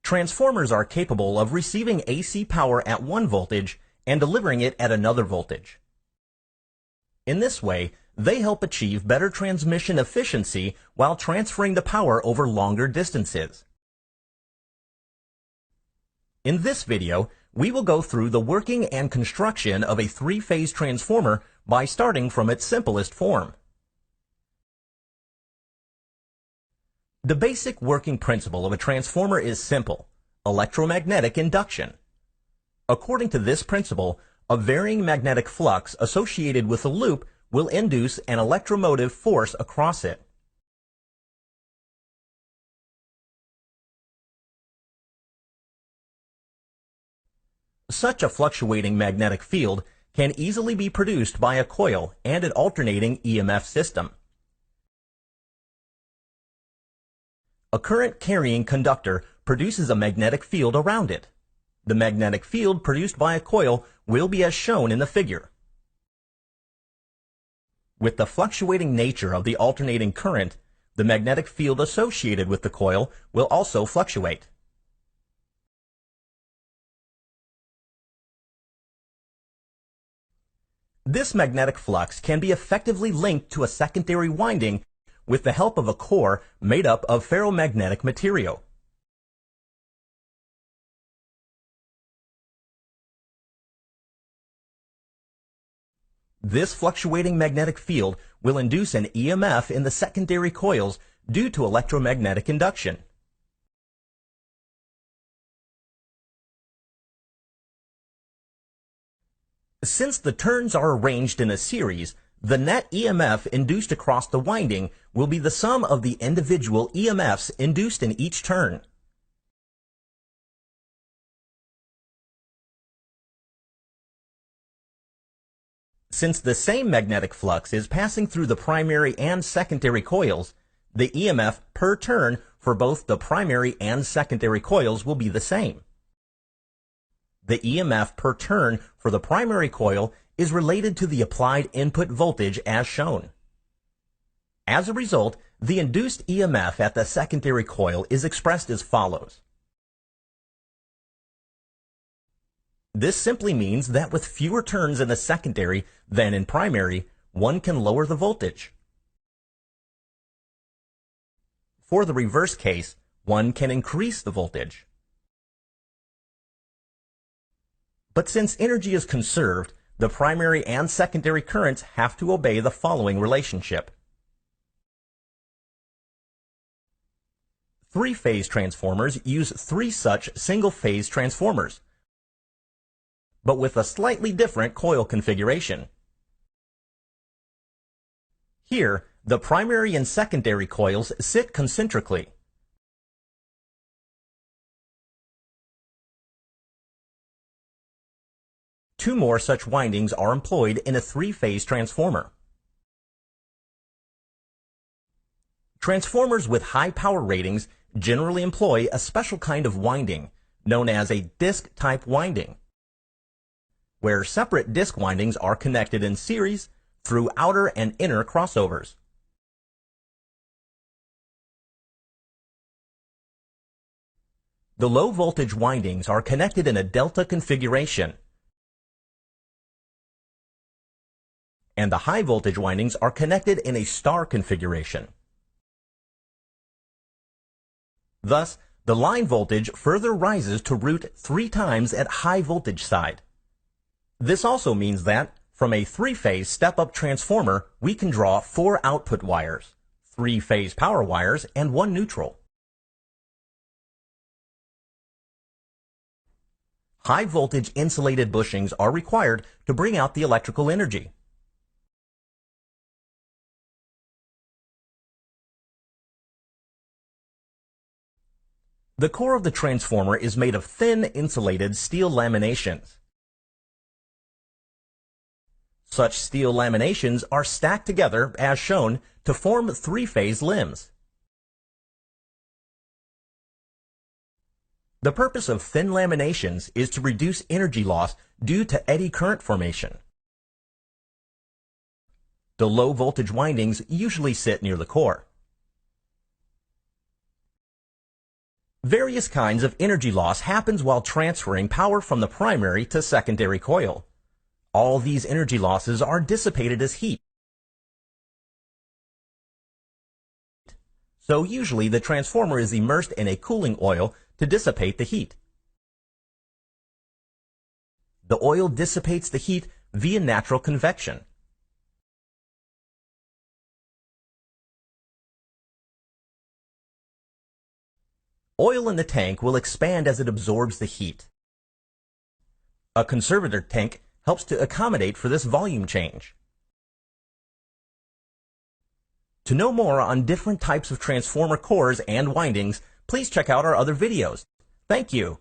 Transformers are capable of receiving AC power at one voltage and delivering it at another voltage. In this way, they help achieve better transmission efficiency while transferring the power over longer distances. In this video, we will go through the working and construction of a three-phase transformer by starting from its simplest form. The basic working principle of a transformer is simple: electromagnetic induction. According to this principle, a varying magnetic flux associated with a loop will induce an electromotive force across it. Such a fluctuating magnetic field can easily be produced by a coil and an alternating EMF system. A current-carrying conductor produces a magnetic field around it. The magnetic field produced by a coil will be as shown in the figure. With the fluctuating nature of the alternating current, the magnetic field associated with the coil will also fluctuate. This magnetic flux can be effectively linked to a secondary winding with the help of a core made up of ferromagnetic material. This fluctuating magnetic field will induce an EMF in the secondary coils due to electromagnetic induction. Since the turns are arranged in a series, the net EMF induced across the winding will be the sum of the individual EMFs induced in each turn. Since the same magnetic flux is passing through the primary and secondary coils, the EMF per turn for both the primary and secondary coils will be the same. The EMF per turn for the primary coil is related to the applied input voltage as shown. As a result, the induced EMF at the secondary coil is expressed as follows. This simply means that with fewer turns in the secondary than in primary, one can lower the voltage. For the reverse case, one can increase the voltage. But since energy is conserved, the primary and secondary currents have to obey the following relationship. Three-phase transformers use three such single-phase transformers, but with a slightly different coil configuration. Here, the primary and secondary coils sit concentrically. Two more such windings are employed in a three-phase transformer. Transformers with high power ratings generally employ a special kind of winding, known as a disc-type winding, where separate disc windings are connected in series through outer and inner crossovers. The low-voltage windings are connected in a delta configuration, and the high-voltage windings are connected in a star configuration. Thus, the line voltage further rises to root 3 times at high voltage side. This also means that, from a three-phase step-up transformer, we can draw 4 output wires, 3 phase power wires, and 1 neutral. High-voltage insulated bushings are required to bring out the electrical energy. The core of the transformer is made of thin insulated steel laminations. Such steel laminations are stacked together, as shown, to form three-phase limbs. The purpose of thin laminations is to reduce energy loss due to eddy current formation. The low-voltage windings usually sit near the core. Various kinds of energy loss happens while transferring power from the primary to secondary coil. All these energy losses are dissipated as heat. So usually the transformer is immersed in a cooling oil to dissipate the heat. The oil dissipates the heat via natural convection. Oil in the tank will expand as it absorbs the heat. A conservator tank helps to accommodate for this volume change. To know more on different types of transformer cores and windings, please check out our other videos. Thank you.